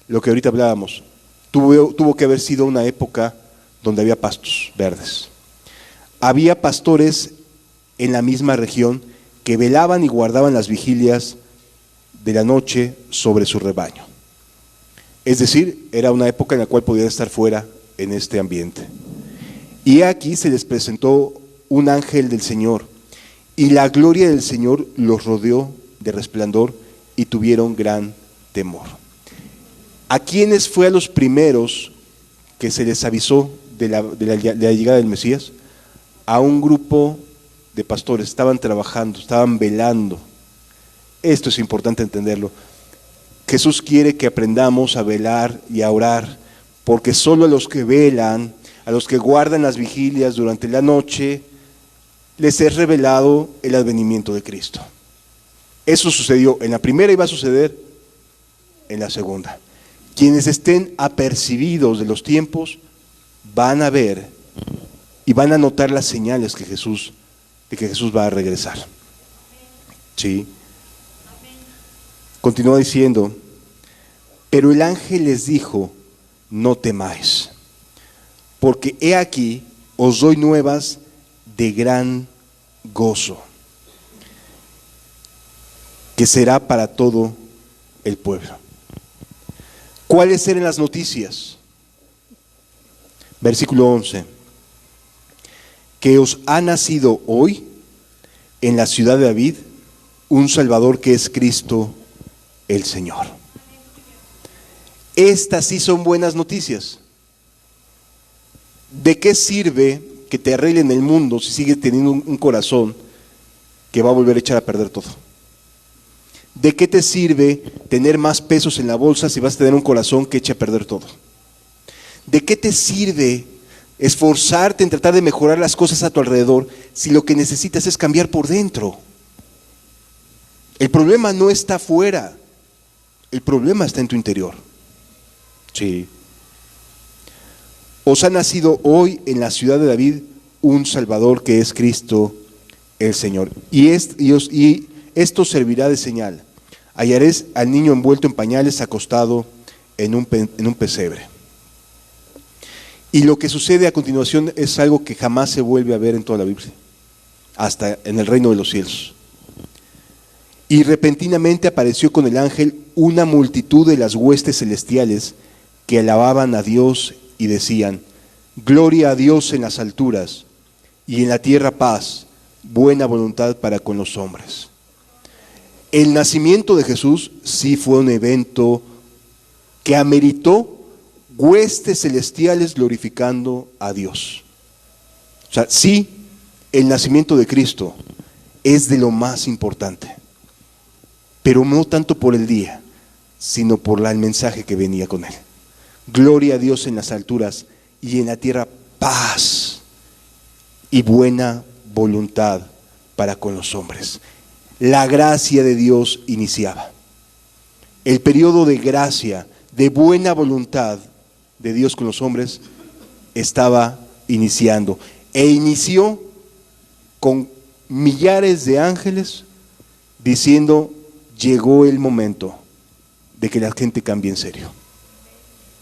Lo que ahorita hablábamos. Tuvo que haber sido una época donde había pastos verdes. Había pastores en la misma región que velaban y guardaban las vigilias de la noche sobre su rebaño. Es decir, era una época en la cual podían estar fuera en este ambiente. Y aquí se les presentó un ángel del Señor, y la gloria del Señor los rodeó de resplandor y tuvieron gran temor. ¿A quiénes fue a los primeros que se les avisó de la llegada del Mesías? A un grupo de pastores. Estaban trabajando, estaban velando. Esto es importante entenderlo. Jesús quiere que aprendamos a velar y a orar, porque solo a los que velan, a los que guardan las vigilias durante la noche, les es revelado el advenimiento de Cristo. Eso sucedió en la primera y va a suceder en la segunda. Quienes estén apercibidos de los tiempos van a ver y van a notar las señales de que Jesús va a regresar. ¿Sí? Continúa diciendo, pero el ángel les dijo, no temáis, porque he aquí os doy nuevas de gran gozo, que será para todo el pueblo. ¿Cuáles eran las noticias? Versículo 11. Que os ha nacido hoy en la ciudad de David un Salvador que es Cristo el Señor. Estas sí son buenas noticias. ¿De qué sirve que te arreglen el mundo si sigues teniendo un corazón que va a volver a echar a perder todo? ¿De qué te sirve tener más pesos en la bolsa si vas a tener un corazón que eche a perder todo? ¿De qué te sirve esforzarte en tratar de mejorar las cosas a tu alrededor si lo que necesitas es cambiar por dentro? El problema no está afuera, el problema está en tu interior. Sí. Os ha nacido hoy en la ciudad de David un Salvador que es Cristo el Señor. Y esto servirá de señal. Hallaréis al niño envuelto en pañales, acostado en un pesebre. Y lo que sucede a continuación es algo que jamás se vuelve a ver en toda la Biblia, hasta en el reino de los cielos. Y repentinamente apareció con el ángel una multitud de las huestes celestiales que alababan a Dios y decían, gloria a Dios en las alturas y en la tierra paz, buena voluntad para con los hombres. El nacimiento de Jesús sí fue un evento que ameritó huestes celestiales glorificando a Dios. O sea, sí, el nacimiento de Cristo es de lo más importante, pero no tanto por el día, sino por el mensaje que venía con él. Gloria a Dios en las alturas y en la tierra paz y buena voluntad para con los hombres. La gracia de Dios iniciaba. El periodo de gracia, de buena voluntad de Dios con los hombres estaba iniciando. E inició con millares de ángeles diciendo: llegó el momento de que la gente cambie en serio.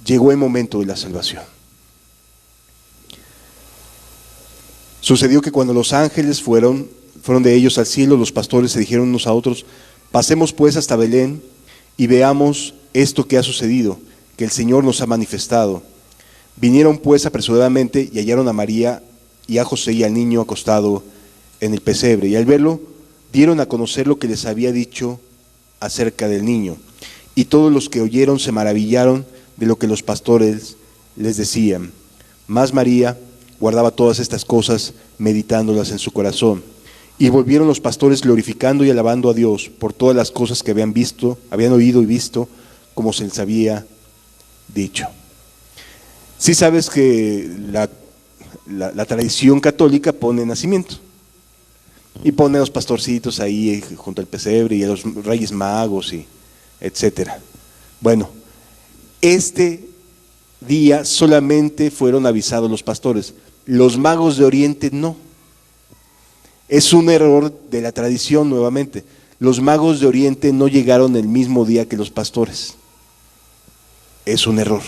Llegó el momento de la salvación. Sucedió que cuando los ángeles fueron de ellos al cielo, los pastores se dijeron unos a otros: pasemos pues hasta Belén y veamos esto que ha sucedido, que el Señor nos ha manifestado. Vinieron pues apresuradamente y hallaron a María y a José y al niño acostado en el pesebre, y al verlo dieron a conocer lo que les había dicho acerca del niño. Y todos los que oyeron se maravillaron de lo que los pastores les decían. Mas María guardaba todas estas cosas, meditándolas en su corazón. Y volvieron los pastores glorificando y alabando a Dios por todas las cosas que habían oído y visto, como se les había dicho. Sí sabes que la tradición católica pone nacimiento. Y pone a los pastorcitos ahí junto al pesebre y a los reyes magos y etcétera. Bueno, este día solamente fueron avisados los pastores. Los magos de Oriente no. Es un error de la tradición nuevamente. Los magos de Oriente no llegaron el mismo día que los pastores. Es un error.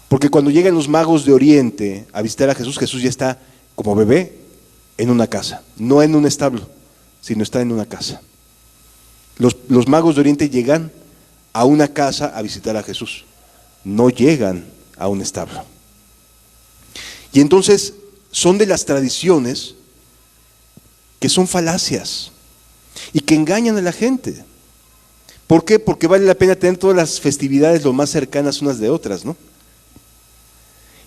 Porque cuando llegan los magos de Oriente a visitar a Jesús, Jesús ya está como bebé en una casa, no en un establo, sino está en una casa. Los magos de Oriente llegan a una casa a visitar a Jesús, no llegan a un establo. Y entonces son de las tradiciones que son falacias y que engañan a la gente. ¿Por qué? Porque vale la pena tener todas las festividades lo más cercanas unas de otras, ¿no?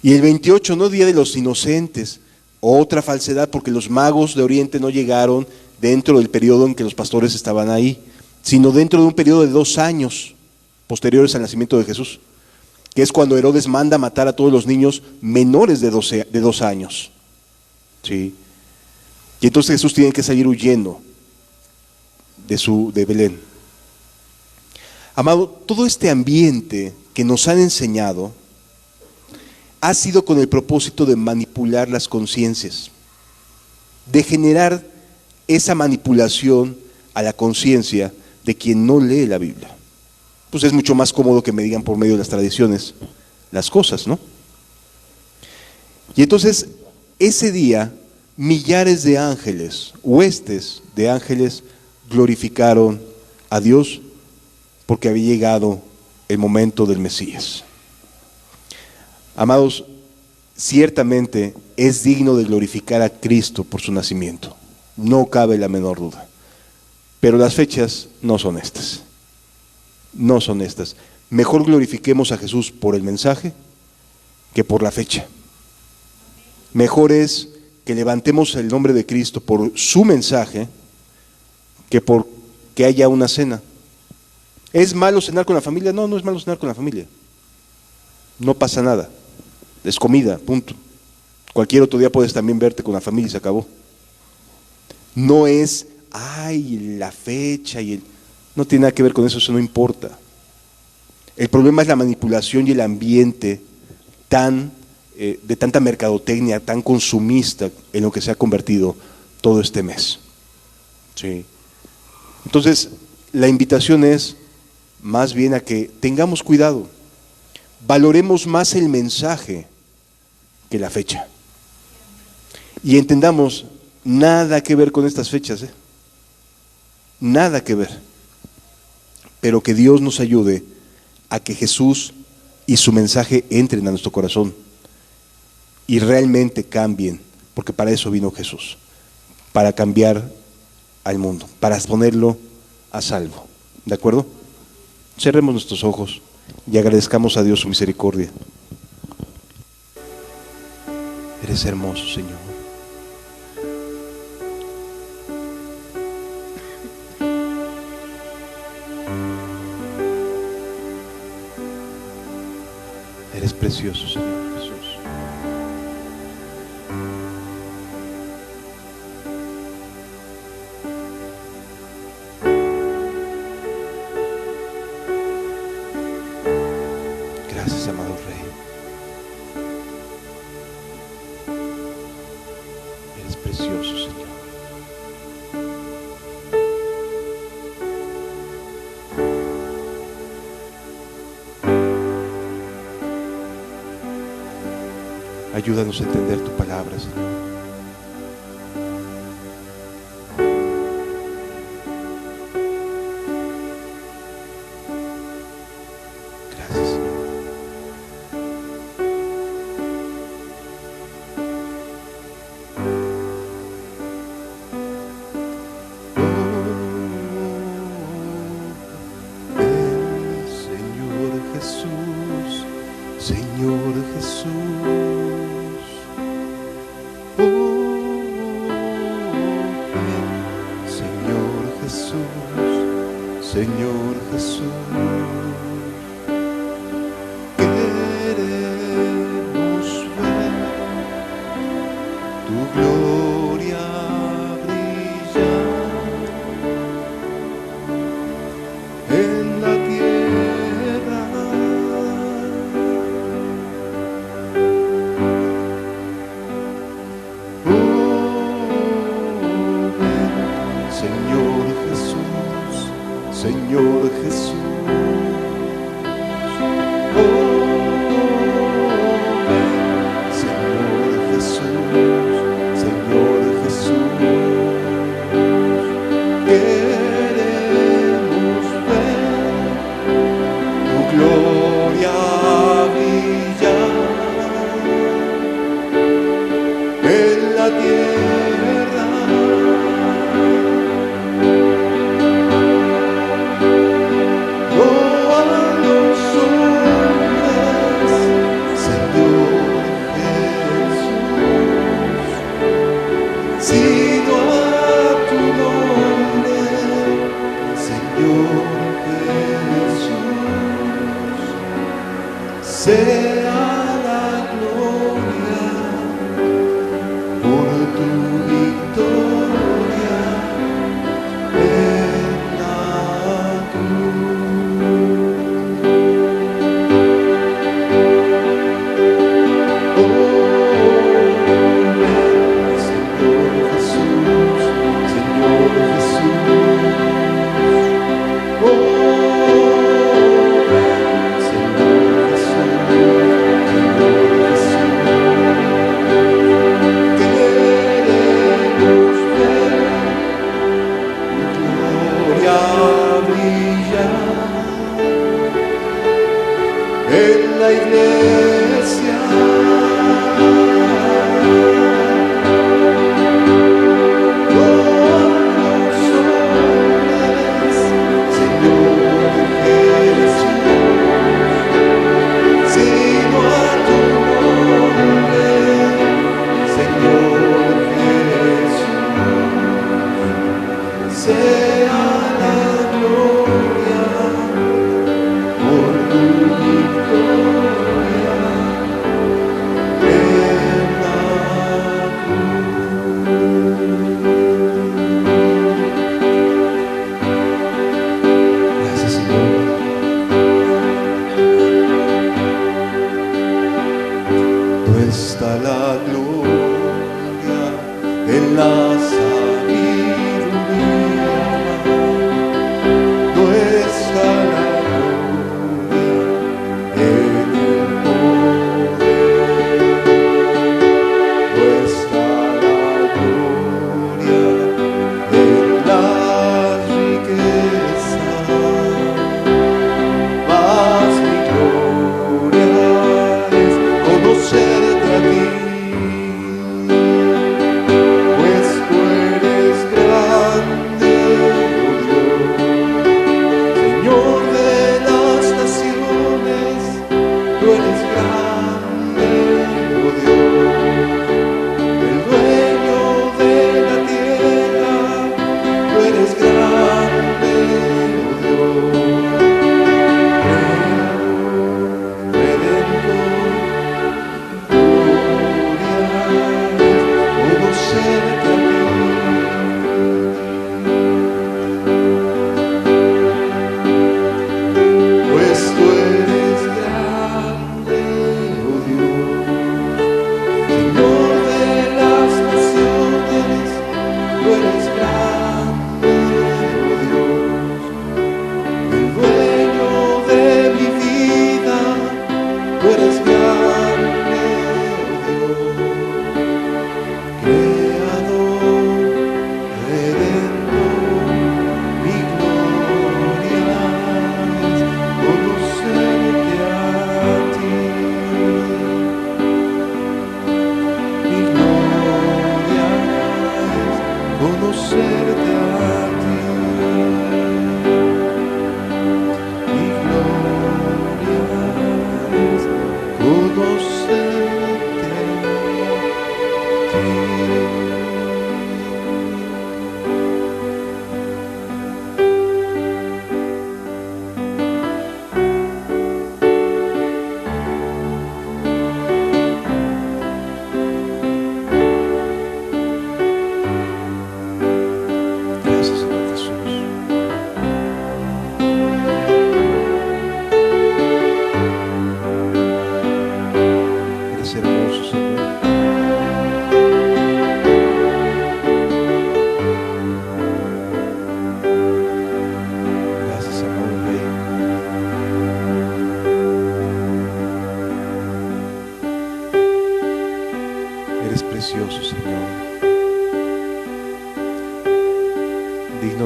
Y el 28, no Día de los Inocentes, otra falsedad, porque los magos de Oriente no llegaron dentro del periodo en que los pastores estaban ahí, sino dentro de un periodo de 2 años posteriores al nacimiento de Jesús, que es cuando Herodes manda matar a todos los niños menores de 2 años. ¿Sí? Y entonces Jesús tiene que salir huyendo de Belén. Amado, todo este ambiente que nos han enseñado ha sido con el propósito de manipular las conciencias, de generar esa manipulación a la conciencia de quien no lee la Biblia. Pues es mucho más cómodo que me digan por medio de las tradiciones las cosas, ¿no? Y entonces, ese día, millares de ángeles, huestes de ángeles, glorificaron a Dios porque había llegado el momento del Mesías. Amados, ciertamente es digno de glorificar a Cristo por su nacimiento, no cabe la menor duda. Pero las fechas no son estas, no son estas. Mejor glorifiquemos a Jesús por el mensaje que por la fecha. Mejor es que levantemos el nombre de Cristo por su mensaje que por que haya una cena. ¿Es malo cenar con la familia? No, no es malo cenar con la familia. No pasa nada. Es comida, punto. Cualquier otro día puedes también verte con la familia y se acabó. No es, la fecha no tiene nada que ver con eso, eso no importa. El problema es la manipulación y el ambiente de tanta mercadotecnia, tan consumista en lo que se ha convertido todo este mes. ¿Sí? Entonces, la invitación es más bien a que tengamos cuidado. Valoremos más el mensaje que la fecha. Y entendamos, nada que ver con estas fechas, nada que ver. Pero que Dios nos ayude a que Jesús y su mensaje entren a nuestro corazón y realmente cambien, porque para eso vino Jesús, para cambiar al mundo, para ponerlo a salvo. ¿De acuerdo? Cerremos nuestros ojos y agradezcamos a Dios su misericordia. Eres hermoso, Señor. Eres precioso, Señor Jesús. Ayúdanos a entender tu palabra, Señor. Gracias, Señor. Señor Jesús, Señor Jesús. Señor Jesús, Señor Jesús. Queremos ver tu gloria brillar en la tierra. Señor Jesús, Señor Jesús. Señor Jesús, Señor Jesús. Queremos ver tu gloria brillar en la tierra. Sino a tu nombre, Señor Jesús, sea la gloria por tu victoria en la en la iglesia. Con los hombres, Señor Jesús, sino a tu nombre, Señor Jesús, sea la gloria por tu victoria en la cruz. Gracias, Señor. No está la gloria en la sabiduría, no está la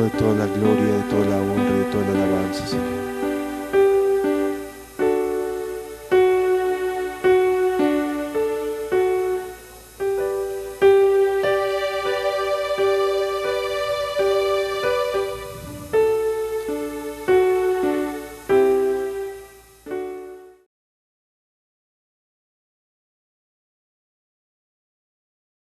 digno de toda la gloria, de toda la honra, de toda la alabanza, Señor.